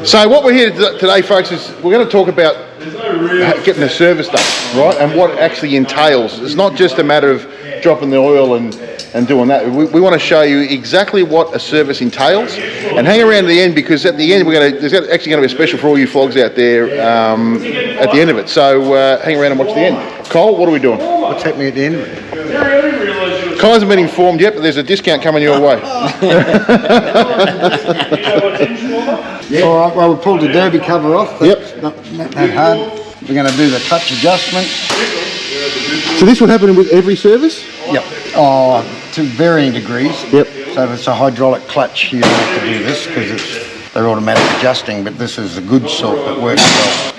So what we're here today, folks, is we're going to talk about getting the service done, right, and what it actually entails. It's not just a matter of dropping the oil and doing that. We want to show you exactly what a service entails, and hang around to the end, because at the end there's actually going to be a special for all you flogs out there at the end of it. So hang around and watch the end. Cole, what are we doing? What's happening at the end of it? Cole hasn't been informed yet, but there's a discount coming your way. All right, well, we pulled the derby cover off. That's not that hard. We're going to do the clutch adjustment. So this would happen with every service? Yep. To varying degrees. Yep. So if it's a hydraulic clutch, you don't have to do this because they're automatic adjusting, but this is a good sort that works well.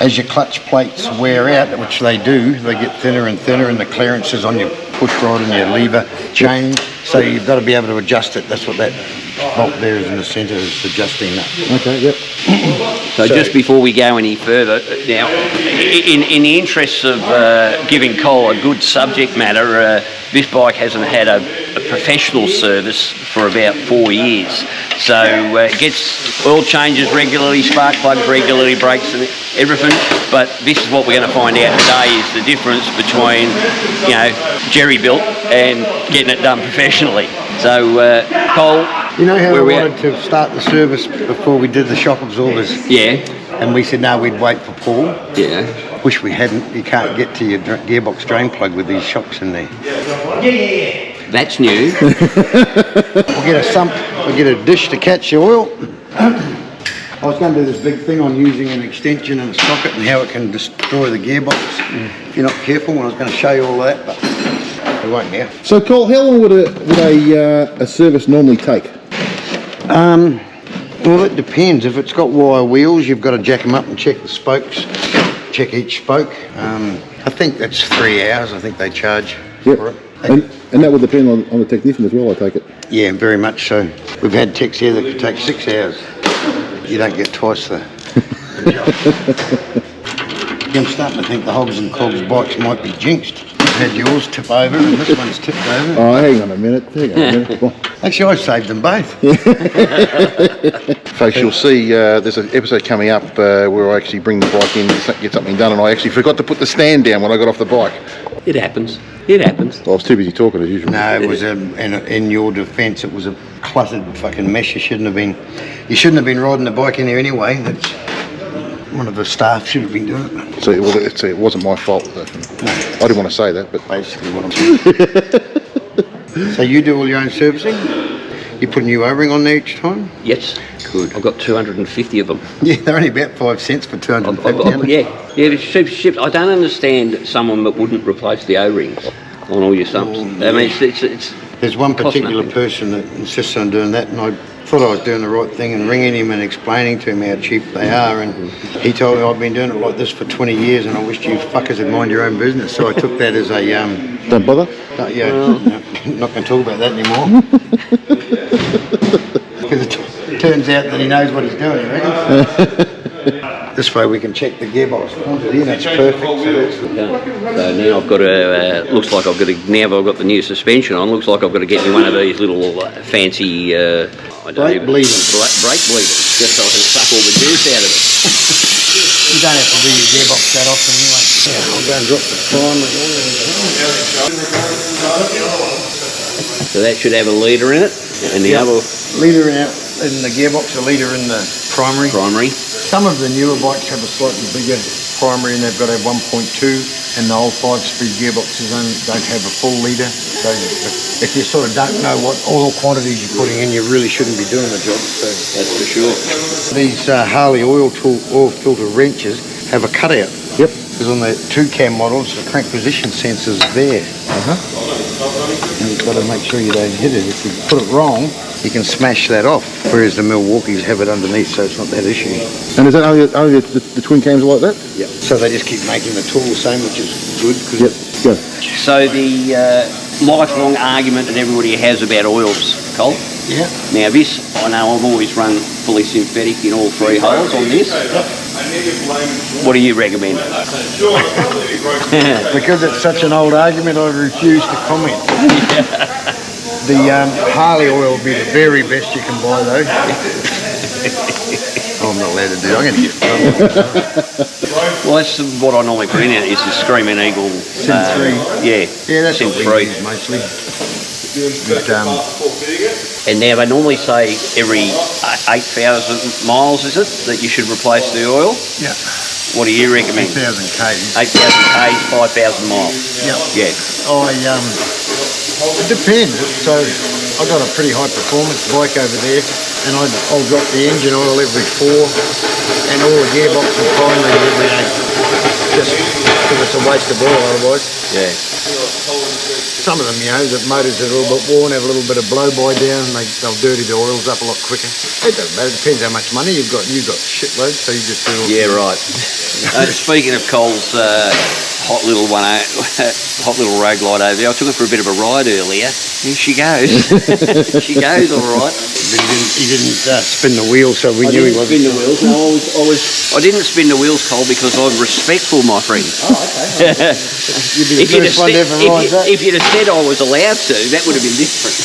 As your clutch plates wear out, which they do, they get thinner and thinner, and the clearances on your push rod and your lever change. So you've got to be able to adjust it. That's what that bolt there is in the centre, is adjusting that. Okay, yep. So just before we go any further, now, in the interests of giving Cole a good subject matter, this bike hasn't had a professional service for about 4 years. So it gets oil changes regularly, spark plugs regularly, brakes and everything. But this is what we're going to find out today, is the difference between, jerry built and getting it done professionally. So Cole, you know how we wanted to start the service before we did the shock absorbers? Yeah. And we said, no, we'd wait for Paul. Yeah. Wish we hadn't. You can't get to your gearbox drain plug with these shocks in there. That's new. We'll get a sump, we'll get a dish to catch the oil. I was going to do this big thing on using an extension and a socket and how it can destroy the gearbox if you're not careful, and I was going to show you all that, but we won't now. So Cole, how long would a service normally take? Well, it depends. If it's got wire wheels, you've got to jack them up and check the spokes, check each spoke. I think that's 3 hours, I think they charge for it. And that would depend on the technician as well, I take it? Yeah, very much so. We've had techs here that could take 6 hours. You don't get twice the job. I'm starting to think the Hogs and Cogs bikes might be jinxed. You've had yours tip over and this one's tipped over. Oh, hang on a minute. Actually, I saved them both. Folks, you'll see there's an episode coming up where I actually bring the bike in to get something done, and I actually forgot to put the stand down when I got off the bike. It happens. It happens. Well, I was too busy talking as usual. No, it was in your defence, it was a cluttered fucking mess. You shouldn't have been riding the bike in there anyway. That's one of the staff should have been doing it. So it wasn't my fault. No. I didn't want to say that, but basically what I'm saying. So you do all your own servicing? You put a new O-ring on there each time? Yes. Good. I've got 250 of them. Yeah, they're only about 5 cents for 250. Yeah, it's shipped. I don't understand someone that wouldn't replace the O-rings on all your sumps. I mean, it's there's one particular person that insists on doing that, and I thought I was doing the right thing and ringing him and explaining to him how cheap they are, and he told me I've been doing it like this for 20 years and I wished you fuckers had mind your own business. So I took that as a don't bother? No, not going to talk about that anymore. Because it turns out that he knows what he's doing, you reckon? This way we can check the gearbox quantity, and that's perfect. So now I've got looks like I've got the new suspension on, looks like I've got to get me one of these little fancy brake bleeders, just so I can suck all the juice out of it. You don't have to do your gearbox that often anyway. Yeah, I'll go and drop the primer. So that should have a litre in it, and the other litre in the gearbox, a litre in the primary. Some of the newer bikes have a slightly bigger primary, and they've got to have 1.2, and the old 5-speed gearboxes don't have a full litre. So if you sort of don't know what oil quantities you're putting in, you really shouldn't be doing the job. So that's for sure. These Harley oil filter wrenches have a cutout. Yep. Because on the 2-cam models, the crank position sensor's there. And you've got to make sure you don't hit it. If you put it wrong, you can smash that off. Whereas the Milwaukees have it underneath, so it's not that issue. And is that only the twin cams are like that? Yep. So they just keep making the tool the same, which is good. Yep. Go. So the lifelong argument that everybody has about oils, Cole. Yeah. Now this, I know I've always run fully synthetic in all 3 holes on this. Yep. What do you recommend? Because it's such an old argument, I refuse to comment. The Harley oil will be the very best you can buy though. I'm not allowed to do it. I'm going to get in trouble. Well, that's what I normally put in it, is the Screaming Eagle. Sim 3. Yeah, Yeah, that's Sim what we 3. use mostly. But, And now they normally say every 8,000 miles, is it, that you should replace the oil? yeah, What do you recommend? 8,000 Ks. 8,000 Ks, 5,000 miles. Yeah. Yeah. It depends. So I've got a pretty high performance bike over there, and I'll drop the engine oil every 4, and all the gearbox and primary every 8. Just because it's a waste of oil otherwise. Yeah. Some of them, you know, the motors are a little bit worn, have a little bit of blow-by down, and they'll dirty the oils up a lot quicker. It doesn't matter. It depends how much money you've got. You've got shitloads, so you just do it all. Yeah, right. Speaking of Col's hot little road glide over there, I took it for a bit of a ride earlier. Here she goes. She goes all right. He didn't spin the wheel, so we knew he wasn't. Spin the wheels. No, I didn't spin the wheels, Col, because I'm respectful, my friend. Oh, okay. You'd be the first one to ever ride that. If you'd have said I was allowed to, that would have been different.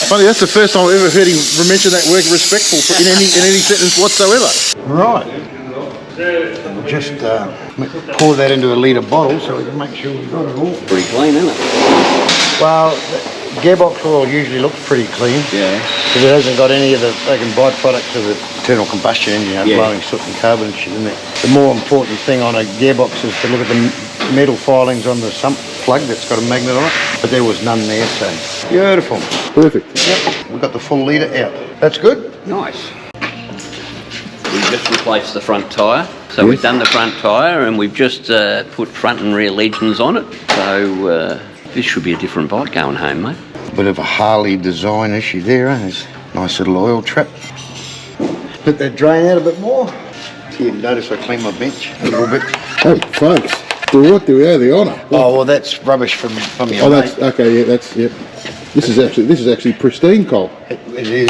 Funny, that's the first time I've ever heard him mention that word respectful in any sentence whatsoever. Right. We'll just pour that into a litre bottle so we can make sure we've got it all. Pretty clean, isn't it? Well, the gearbox oil usually looks pretty clean. Yeah. Because it hasn't got any of the fucking byproducts of the internal combustion engine, you know, Yeah. blowing soot and carbon and shit in there. The more important thing on a gearbox is to look at the metal filings on the sump plug that's got a magnet on it, but there was none there, so beautiful. Perfect. Yep, we've got the full litre out. That's good. Nice. We just replaced the front tyre. So we've done the front tyre and we've just put front and rear legends on it. So this should be a different bike going home, mate. Bit of a Harley design issue there, eh? There's a nice little oil trap. Let that drain out a bit more. See, you notice I clean my bench a little bit. Oh, folks, do what do we have the honour? Oh, well, that's rubbish from your Oh, mate. that's okay. Yeah, that's yep. This is actually pristine, Col. It is.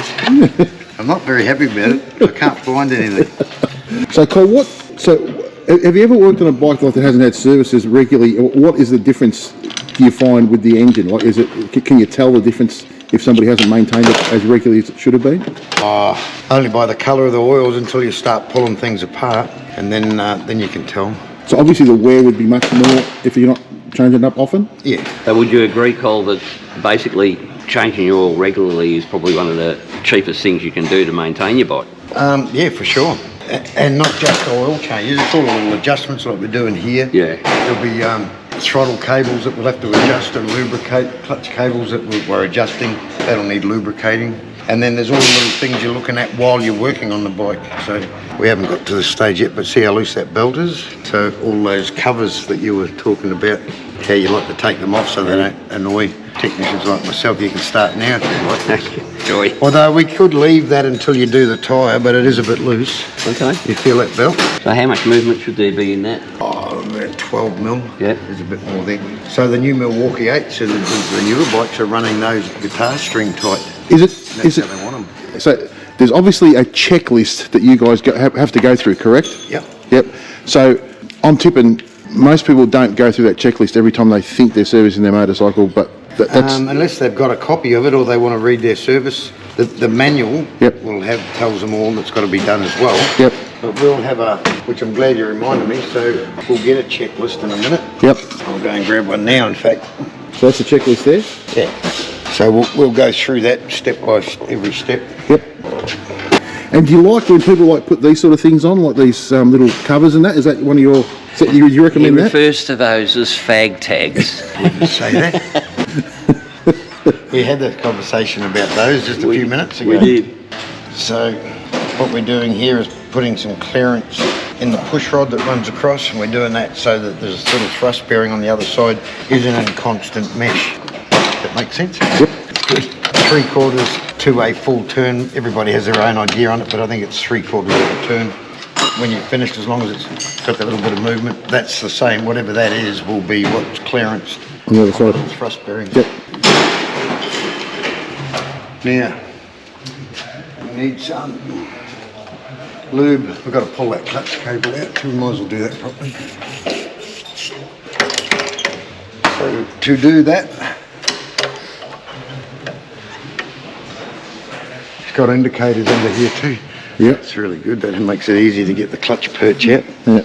I'm not very happy about it. I can't find anything. So, Col, have you ever worked on a bike like that hasn't had services regularly? What is the difference do you find with the engine? Like, can you tell the difference if somebody hasn't maintained it as regularly as it should have been? Only by the colour of the oils until you start pulling things apart, and then you can tell. So obviously the wear would be much more if you're not changing it up often? Yeah. So would you agree, Col, that basically changing your oil regularly is probably one of the cheapest things you can do to maintain your bike? Yeah, for sure. And not just oil changes, it's all little adjustments like we're doing here. Yeah. There'll be throttle cables that we'll have to adjust and lubricate, clutch cables that we're adjusting, that'll need lubricating. And then there's all the little things you're looking at while you're working on the bike. So we haven't got to the stage yet, but see how loose that belt is? So all those covers that you were talking about, how you like to take them off so they don't annoy technicians like myself. You can start now if you like. Joy. Although we could leave that until you do the tyre, but it is a bit loose. Okay. You feel that belt? So how much movement should there be in that? Oh, about 12 mil. Yeah. There's a bit more there. So the new Milwaukee 8s, so the newer bikes are running those guitar string tight. That's how they want them. So there's obviously a checklist that you guys have to go through, correct? Yep. Yep. So I'm tipping most people don't go through that checklist every time they think they're servicing their motorcycle, but that's... Unless they've got a copy of it or they want to read their service. The manual Yep. will tells them all that's got to be done as well. Yep. But we'll have which I'm glad you reminded me, so we'll get a checklist in a minute. Yep. I'll go and grab one now, in fact. So that's the checklist there? Yeah. So we'll go through that step by every step. Yep. And do you like when people put these sort of things on, like these little covers and that? Is that one of your... You recommend He that? refers to those as fag tags. Say that. We had that conversation about those just a few minutes ago. We did. So what we're doing here is putting some clearance in the push rod that runs across, and we're doing that so that there's a sort of thrust bearing on the other side isn't in constant mesh. That makes sense? Yep. Good. 3/4 to a full turn. Everybody has their own idea on it, but I think it's 3/4 of a turn. When you're finished, as long as it's got that little bit of movement, that's the same. Whatever that is will be what's clearance. On the other side. Thrust bearings. Yep. Now, we need some lube. We've got to pull that clutch cable out, so we might as well do that properly. So to do that, got indicators under here too. Yeah. It's really good. That makes it easy to get the clutch perch out. Yeah.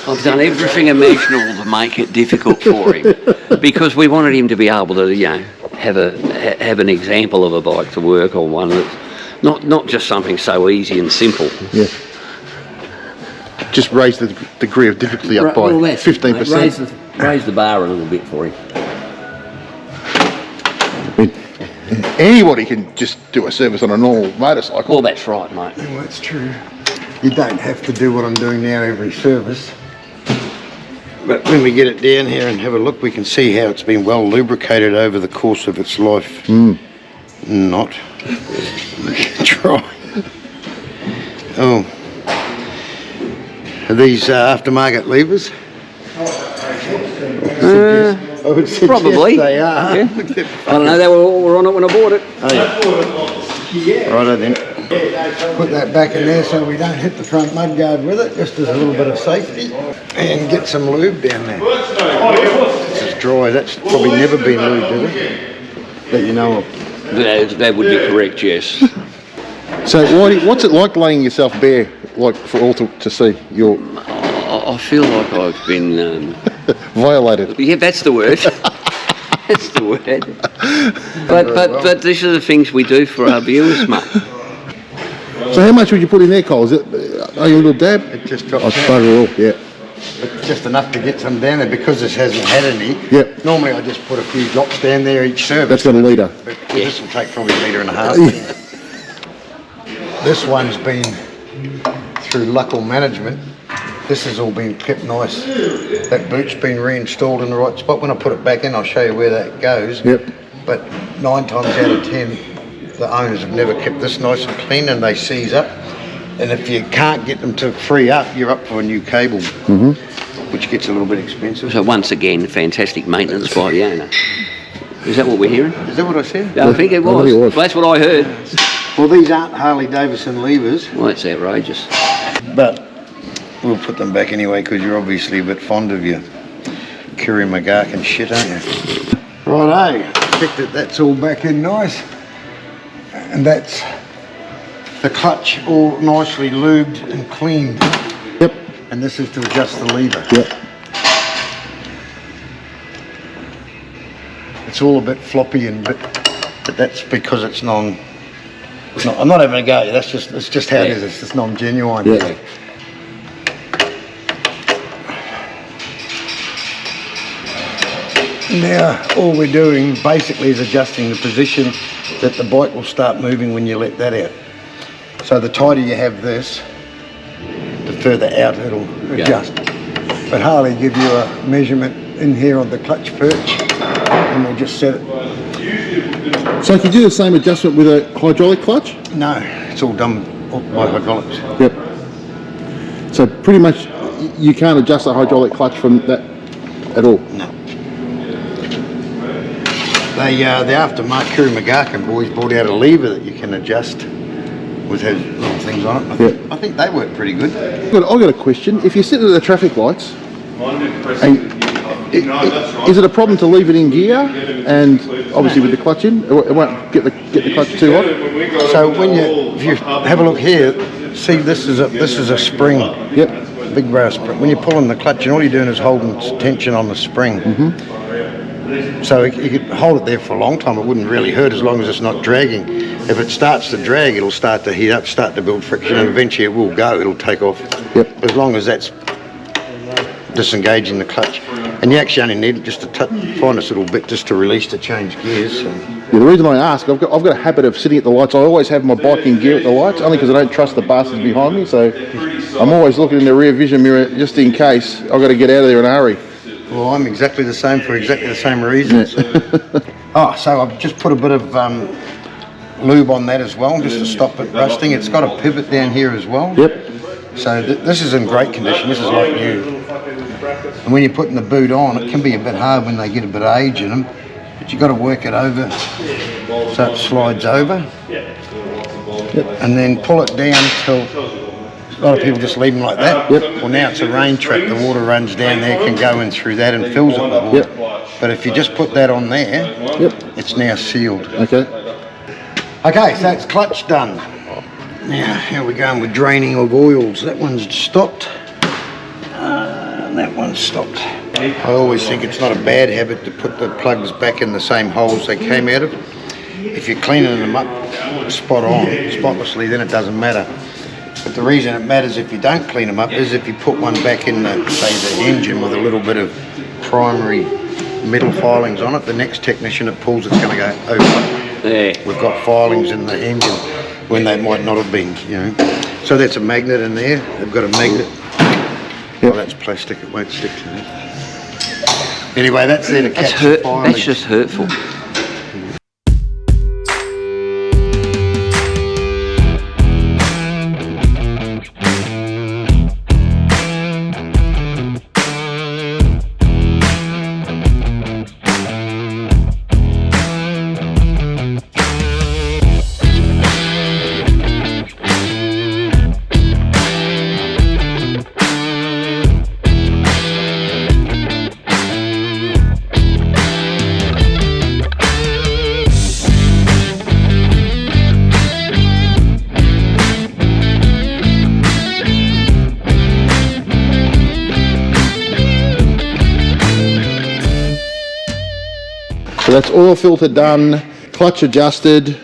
I've done everything imaginable to make it difficult for him because we wanted him to be able to, have an example of a bike to work on, one that's not just something so easy and simple. Yeah. Just raise the degree of difficulty up by 15%. Raise the bar a little bit for him. Anybody can just do a service on a normal motorcycle. Well, that's right, mate. Well, that's true. You don't have to do what I'm doing now every service. But when we get it down here and have a look, we can see how it's been well lubricated over the course of its life. Not. Try. Oh. Are these aftermarket levers? I would suggest Probably. they are. Yeah. I don't know, they were on it when I bought it. Oh, yeah. Righto then. Put that back in there so we don't hit the front mudguard with it, just as a little bit of safety. And get some lube down there. This is dry, that's probably never been lubed, is it? That you know of. That would be correct, yes. So, Whitey, what's it like laying yourself bare, like for all to see? I feel like I've been... violated. Yeah, that's the word. That's the word. But these are the things we do for our viewers, mate. So how much would you put in there, Cole? Is it a little dab? It just drops I out. suppose it will, yeah. But just enough to get some down there because this hasn't had any. Yep. Normally I just put a few drops down there each service. That's got a litre. But this will take probably a litre and a half. This one's been through Luckle management. This has all been kept nice. That boot's been reinstalled in the right spot. When I put it back in, I'll show you where that goes. Yep. But 9 times out of 10, the owners have never kept this nice and clean and they seize up. And if you can't get them to free up, you're up for a new cable, which gets a little bit expensive. So once again, fantastic maintenance by the owner. Is that what we're hearing? Is that what I said? I think it was. I think it was. That's what I heard. Well, these aren't Harley Davidson levers, Well, that's outrageous. but we'll put them back anyway because you're obviously a bit fond of your Curry McGark and shit, aren't you? Righto, checked it, that's all back in nice. And that's the clutch all nicely lubed and cleaned. Yep. And this is to adjust the lever. Yep. It's all a bit floppy and but that's because it's I'm not having a go. It's just how it is. It's just non-genuine. Yeah. Now all we're doing basically is adjusting the position that the bike will start moving when you let that out. So the tighter you have this, the further out it'll adjust. But Harley give you a measurement in here on the clutch perch and we'll just set it. So can you do the same adjustment with a hydraulic clutch? No, it's all done by hydraulics. Yep. So pretty much you can't adjust the hydraulic clutch from that at all? No. The aftermarket Curry McGarkin boys brought out a lever that you can adjust with those little things on it. I think they work pretty good. I've got a question. If you're sitting at the traffic lights, and is it a problem to leave it in gear and obviously with the clutch in? It won't get the clutch too hot? So if you have a look here, see this is a spring. Yep. Big brass spring. When you're pulling the clutch, and all you're doing is holding tension on the spring. So you could hold it there for a long time. It wouldn't really hurt as long as it's not dragging. If it starts to drag, it'll start to heat up, start to build friction, and eventually it will go. It'll take off. Yep. As long as that's disengaging the clutch. And you actually only need just to find this little bit just to release to change gears. So. Yeah, the reason I ask, I've got a habit of sitting at the lights. I always have my bike in gear at the lights, only because I don't trust the bastards behind me. So I'm always looking in the rear vision mirror just in case I've got to get out of there in a hurry. Well, I'm exactly the same for exactly the same reasons. So I've just put a bit of lube on that as well, just to stop it rusting. It's got a pivot down here as well. Yep. So this is in great condition. This is like new. And when you're putting the boot on, it can be a bit hard when they get a bit of age in them, but you've got to work it over so it slides over. Yep. And then pull it down till a lot of people just leave them like that. Yep. Well, now it's a rain trap. The water runs down there, can go in through that and fills it with water. Yep. But if you just put that on there, Yep. it's now sealed. Okay. Okay, so it's clutch done. Now, how are we going with draining of oils? That one's stopped. That one's stopped. I always think it's not a bad habit to put the plugs back in the same holes they came out of. If you're cleaning them up spot on, spotlessly, then it doesn't matter. But the reason it matters if you don't clean them up is if you put one back in the, say, the engine with a little bit of primary metal filings on it, the next technician that pulls it's going to go over. Yeah. We've got filings in the engine when they might not have been, you know. So that's a magnet in there. They've got a magnet. Yep. Oh, that's plastic. It won't stick to that. Anyway, that's there to catch the filings. That's just hurtful. So that's oil filter done, clutch adjusted.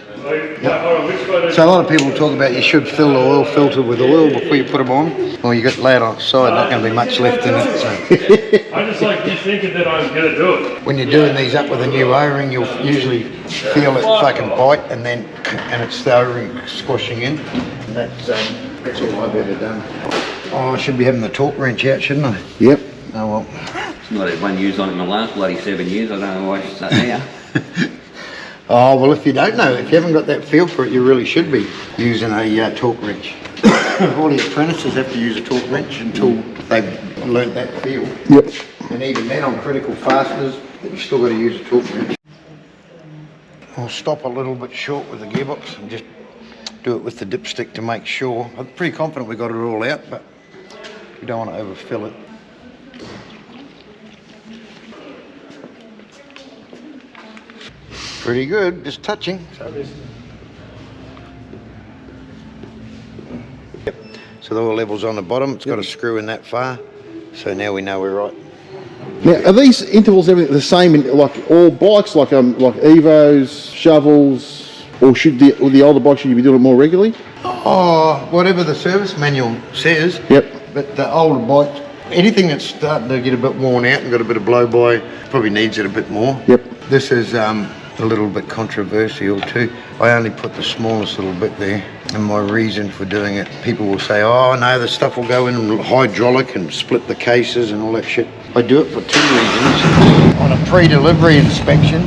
So a lot of people talk about you should fill the oil filter with oil before you put them on. Well, you got laid on its side, not going to be much left in it. So. I just like you thinking that I'm going to do it. When you're doing these up with a new O-ring, you'll usually feel it fucking bite, and it's the O-ring squashing in. That's all I've ever done. Oh, I should be having the torque wrench out, shouldn't I? Yep. Oh well. It's not had one used on it in the last bloody 7 years. I don't know why I should say now. Oh well, if you don't know, if you haven't got that feel for it, you really should be using a torque wrench. All the apprentices have to use a torque wrench until they've learnt that feel. Yep. And even then on critical fasteners, you've still got to use a torque wrench. I'll stop a little bit short with the gearbox and just do it with the dipstick to make sure. I'm pretty confident we got it all out, but you don't want to overfill it. Pretty good, just touching. Yep. So the oil level's on the bottom, it's got a screw in that far, so now we know we're right. Now, are these intervals everything the same in like all bikes, like Evos, shovels, or should the older bikes should you be doing it more regularly? Oh, whatever the service manual says. Yep. But the older bikes, anything that's starting to get a bit worn out and got a bit of blow-by, probably needs it a bit more. Yep. This is a little bit controversial too. I only put the smallest little bit there, and my reason for doing it, people will say, oh no, the stuff will go in hydraulic and split the cases and all that shit. I do it for two reasons. On a pre-delivery inspection,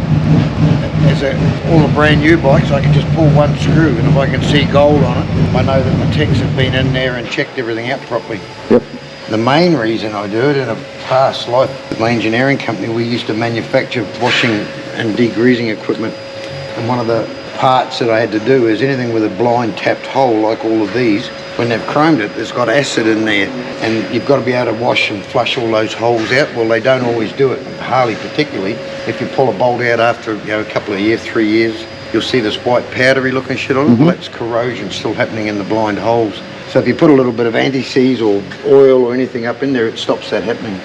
as all the brand new bikes, I can just pull one screw, and if I can see gold on it, I know that the techs have been in there and checked everything out properly. Yep. The main reason I do it, in a past life with my engineering company, we used to manufacture washing and degreasing equipment, and one of the parts that I had to do is anything with a blind tapped hole like all of these, when they've chromed it, it's got acid in there, and you've got to be able to wash and flush all those holes out. Well, they don't always do it, Harley particularly. If you pull a bolt out after a couple of years, 3 years, you'll see this white powdery looking shit on it. Well, that's corrosion still happening in the blind holes. So if you put a little bit of anti-seize or oil or anything up in there, it stops that happening.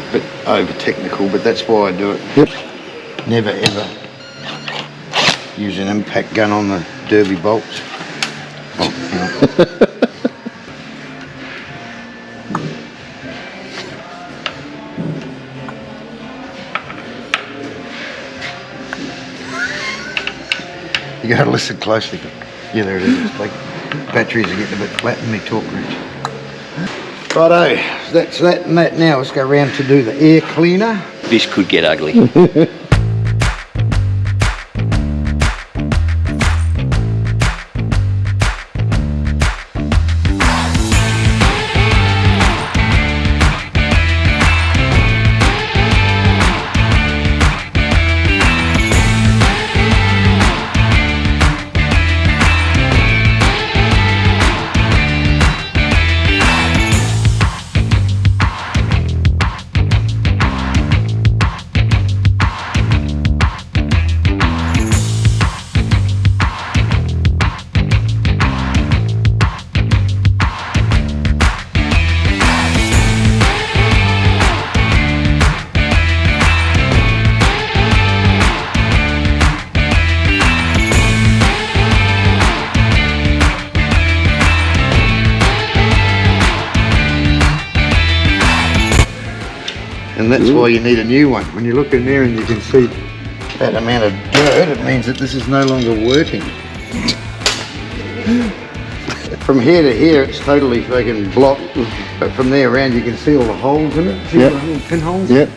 A bit over technical, but that's why I do it. Yep. Never ever use an impact gun on the derby bolts. You got to listen closely. Yeah, there it is. It's like batteries are getting a bit flat in me torque wrench. Righto, that's that and that now. Let's go round to do the air cleaner. This could get ugly. And that's why you need a new one. When you look in there and you can see that amount of dirt, it means that this is no longer working. From here to here, it's totally fucking blocked. But from there around, you can see all the holes in it. See the little pinholes? Yep.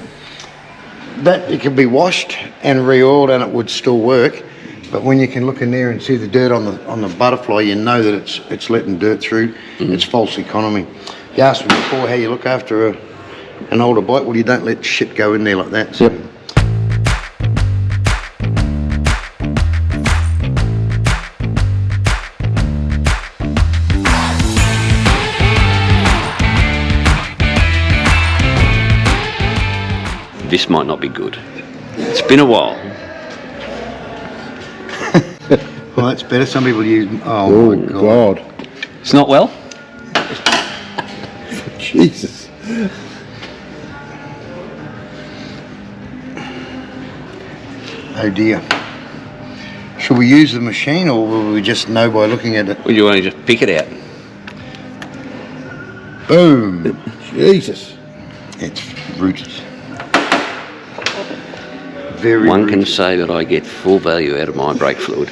That it can be washed and re-oiled and it would still work. But when you can look in there and see the dirt on the butterfly, you know that it's letting dirt through. It's false economy. You asked me before how you look after an older bike. Well, you don't let shit go in there like that. So. Yep. This might not be good. It's been a while. Well, that's better. Some people use. Oh my God. It's not well? Jesus. Oh dear. Should we use the machine or will we just know by looking at it? Or do you want to just pick it out? Boom. Jesus. It's rooted. Very One rooted. can say that I get full value out of my brake fluid.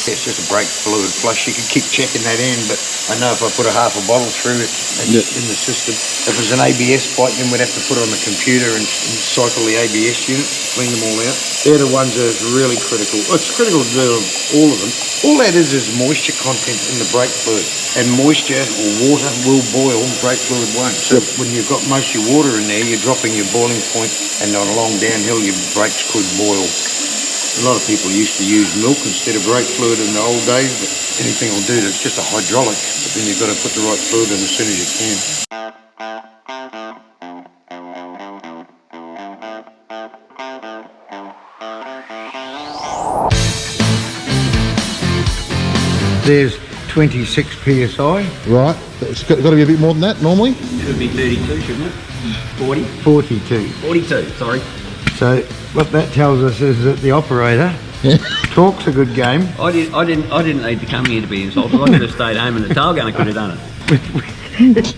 It's just a brake fluid flush. You can keep checking that in, but I know if I put a half a bottle through it, it's in the system. If it was an ABS bike, then we'd have to put it on the computer and cycle the ABS units, clean them all out. They're the ones that are really critical. It's critical to do all of them. All that is moisture content in the brake fluid. And moisture or water will boil, brake fluid won't. So when you've got most of your water in there, you're dropping your boiling point, and on a long downhill, your brakes could boil. A lot of people used to use milk instead of brake fluid in the old days, but anything will do. It's just a hydraulic, but then you've got to put the right fluid in as soon as you can. There's 26 psi. Right. It's got to be a bit more than that normally. Should be 32, shouldn't it? 40? 42. 42, sorry. So what that tells us is that the operator talks a good game. I didn't need to come here to be insulted. I could have stayed home and the tail gunner could have done it.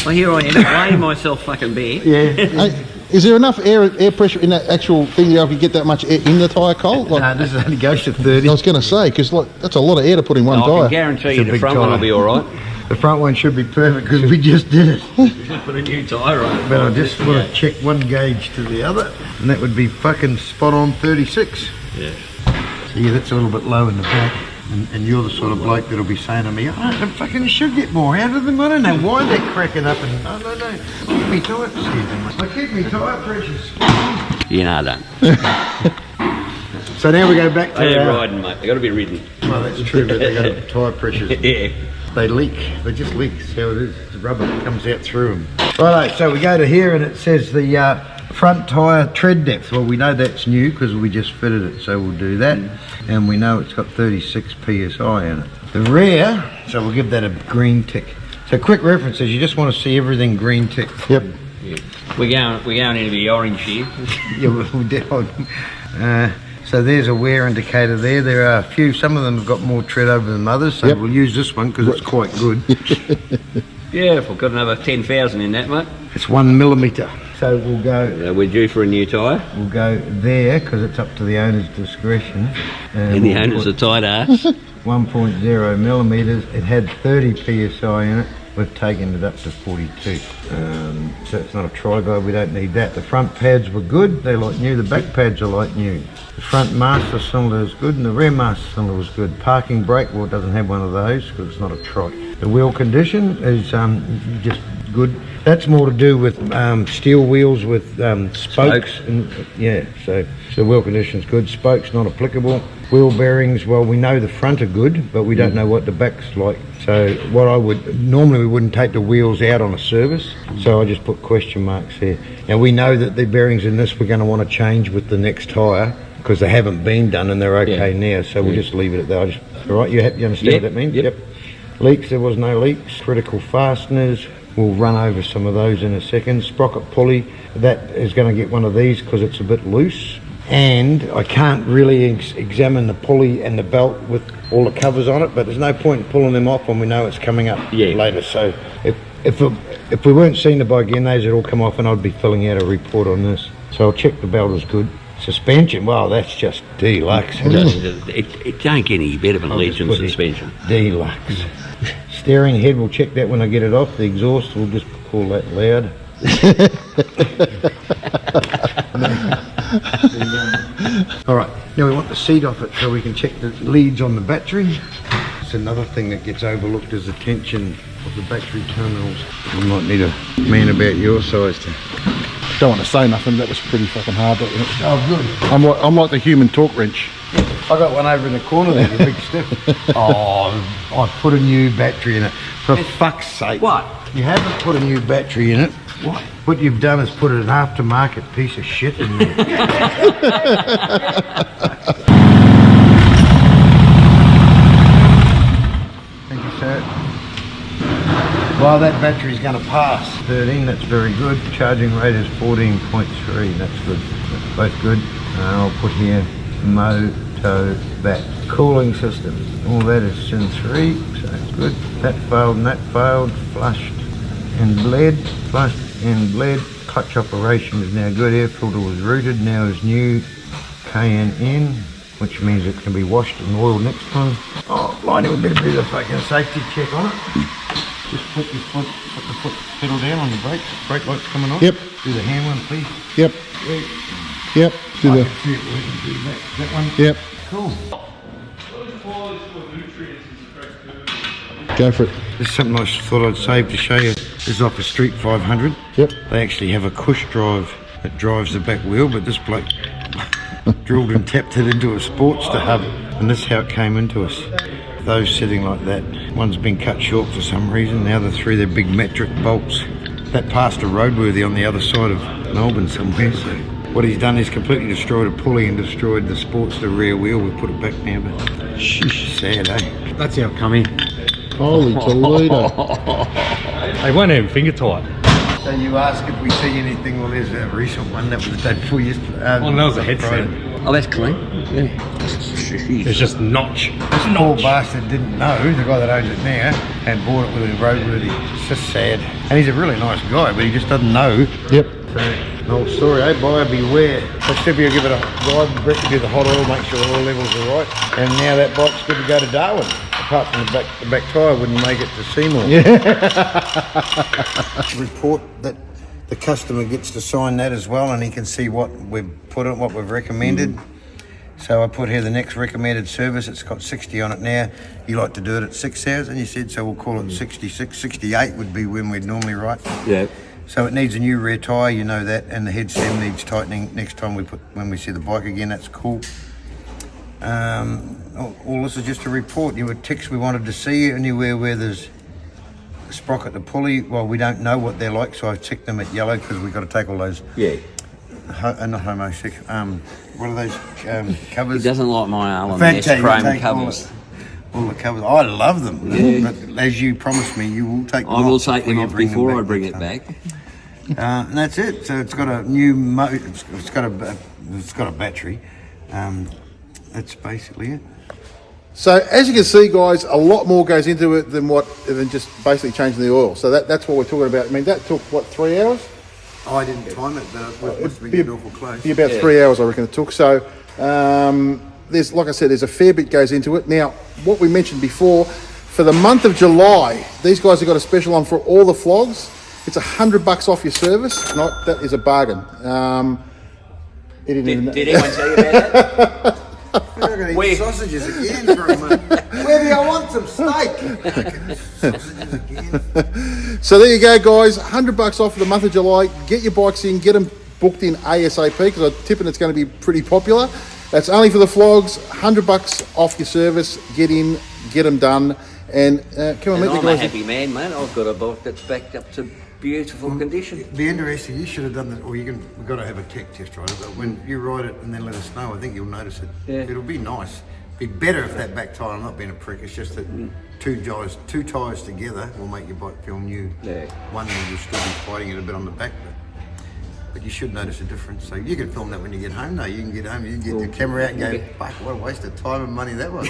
Well, here I am, weighing myself fucking bare. Yeah. Hey, is there enough air pressure in that actual thing there if you get that much air in the tyre, Cole? Like, No, this only goes to 30. I was going to say, because that's a lot of air to put in one I tyre. can guarantee It's you a the big front one will tyre. be alright. The front one should be perfect because we just did it. Just put a new tyre on it. But I just want to check one gauge to the other, and that would be fucking spot on 36. Yeah. So yeah, that's a little bit low in the back. And you're the sort of bloke that'll be saying to me, I fucking should get more out of them. I don't know why they're cracking up and I don't know. Keep me tight, Stephen. I keep me tyre pressures. You know, I don't. So now we go back to They're riding, mate. They've got to be ridden. Well, that's true, but they got tyre pressures. Yeah. They leak. They just leak. See how it is. It's rubber that comes out through them. Righto, so we go to here and it says the front tyre tread depth. Well, we know that's new because we just fitted it, so we'll do that. And we know it's got 36 psi in it. The rear, so we'll give that a green tick. So quick references, you just want to see everything green tick. Yep. Yeah. We're going into the orange here. Yeah, we did. So there's a wear indicator there. There are a few, some of them have got more tread over than others, so we'll use this one because it's quite good. Beautiful. Got another 10,000 in that, mate. It's 1 millimetre. So we'll go. We're due for a new tyre. We'll go there because it's up to the owner's discretion. And the owner's a tight ass. 1.0 millimetres. It had 30 psi in it. We've taken it up to 42. So it's not a tri-guide, we don't need that. The front pads were good, they're like new. The back pads are like new. The front master cylinder is good and the rear master cylinder was good. Parking brake, well, it doesn't have one of those because it's not a trike. The wheel condition is just good. That's more to do with steel wheels with spokes. And, yeah, so the wheel condition's good. Spokes not applicable. Wheel bearings, well, we know the front are good, but we don't know what the back's like. So what I would, normally we wouldn't take the wheels out on a service, so I just put question marks there. Now we know that the bearings in this we're going to want to change with the next tyre, because they haven't been done and they're okay now, so we'll just leave it at that. All right, you understand what that means? Yep. Leaks, there was no leaks. Critical fasteners, we'll run over some of those in a second. Sprocket pulley, that is going to get one of these because it's a bit loose. and I can't really examine the pulley and the belt with all the covers on it, but there's no point in pulling them off when we know it's coming up later. So if we weren't seeing the bike again, those would all come off and I'd be filling out a report on this. So I'll check the belt is good. Suspension, wow, that's just deluxe. It don't get any better than Legend suspension. Deluxe. Steering head, we'll check that when I get it off. The exhaust, we'll just call that loud. All right, now we want the seat off it so we can check the leads on the battery. It's another thing that gets overlooked is the tension of the battery terminals. You might need a man about your size to... Don't want to say nothing, that was pretty fucking hard. But, Oh, good. I'm like the human torque wrench. I got one over in the corner there, the big stiff. Oh, I put a new battery in it. For fuck's sake. What? You haven't put a new battery in it. What? What you've done is put an aftermarket piece of shit in there. Thank you, sir. Well, that battery's going to pass 13, that's very good. Charging rate is 14.3, that's good. That's both good. I'll put here Moto Bat. Cooling system, all that is Sin 3, so that's good. That failed and that failed. Flushed and bled, flushed and bled. Clutch operation is now good. Air filter was routed, now is new KNN, which means it can be washed and oiled next time. Oh, Whitey, we better do the fucking safety check on it. Just put the foot pedal down on the brakes. Brake light's coming on. Yep. Do the hand one, please. Yep. Wait. Yep. Do I the. can see it working. Do that one. Yep. Cool. Go for it. This is something I thought I'd save to show you. This is off a Street 500. Yep. They actually have a cush drive that drives the back wheel, but this bloke drilled and tapped it into a Sportster hub, and this is how it came into us. Those sitting like that. One's been cut short for some reason. The other three, they're big metric bolts. That passed a roadworthy on the other side of Melbourne somewhere. So what he's done is completely destroyed a pulley and destroyed the Sportster rear wheel. We've put it back now, but sad, eh? That's how it come in. Holy Toledo. They weren't even finger tight. So you ask if we see anything. Well, there's a recent one that was the day before yesterday. Oh, that was a headset. Oh, that's clean. Yeah. It's just notch. This poor bastard didn't know, the guy that owns it now, and bought it with a roadworthy. It's just sad. And he's a really nice guy, but he just doesn't know. Yep. So, old story, eh? Buyer beware. Let's see if you give it a ride. Brett can do the hot oil, make sure the oil levels are right. And now that bike's good to go to Darwin. Apart from the back tyre wouldn't make it to Seymour. Yeah. Report that the customer gets to sign that as well, and he can see what we've put on, what we've recommended. So I put here the next recommended service. It's got 60 on it now. You like to do it at 6 hours, and you said, so we'll call it 66. 68 would be when we'd normally write. Yeah. So it needs a new rear tyre, you know that, and the head stem needs tightening next time when we see the bike again. That's cool. All this is just a report. You were ticks we wanted to see anywhere where there's a sprocket, the pulley. Well, we don't know what they're like, so I've ticked them at yellow because we've got to take all those. Yeah. Not homosexual. What are those covers? He doesn't like my Arlen Fantastic. chrome covers. All the covers. I love them. Yeah. But as you promised me, you will take them off. I will take them you off bring before I back bring next it time. back. And that's it. So it's got a new it's got a battery. That's basically it. So as you can see, guys, a lot more goes into it than just basically changing the oil. So that's what we're talking about. I mean, that took what, 3 hours? I didn't time it, but it must be getting awful close. Be about 3 hours, I reckon it took. So there's, like I said, there's a fair bit goes into it. Now, what we mentioned before, for the month of July, these guys have got a special on for all the flogs. It's $100 off your service. That is a bargain. Did anyone tell you about that? I'm going to eat sausages again for a month. Where do I want some steak? Sausages again. So there you go, guys. $100 off for the month of July. Get your bikes in, get them booked in ASAP because I'm tipping it's going to be pretty popular. That's only for the flogs. $100 off your service. Get in, get them done, and come on, meet the I'm guys. a happy man, mate. I've got a bike that's backed up to beautiful condition. Be interesting. You should have done that, or we've got to have a tech test ride it. But when you ride it and then let us know, I think you'll notice it. Yeah. It'll be nice. Be better if that back tyre. I'm not being a prick. It's just that two tyres together will make your bike feel new. Yeah. One will still be fighting it a bit on the back, but you should notice a difference. So you can film that when you get home. No, you can get home, you can get your camera out and go, fuck, what a waste of time and money that was.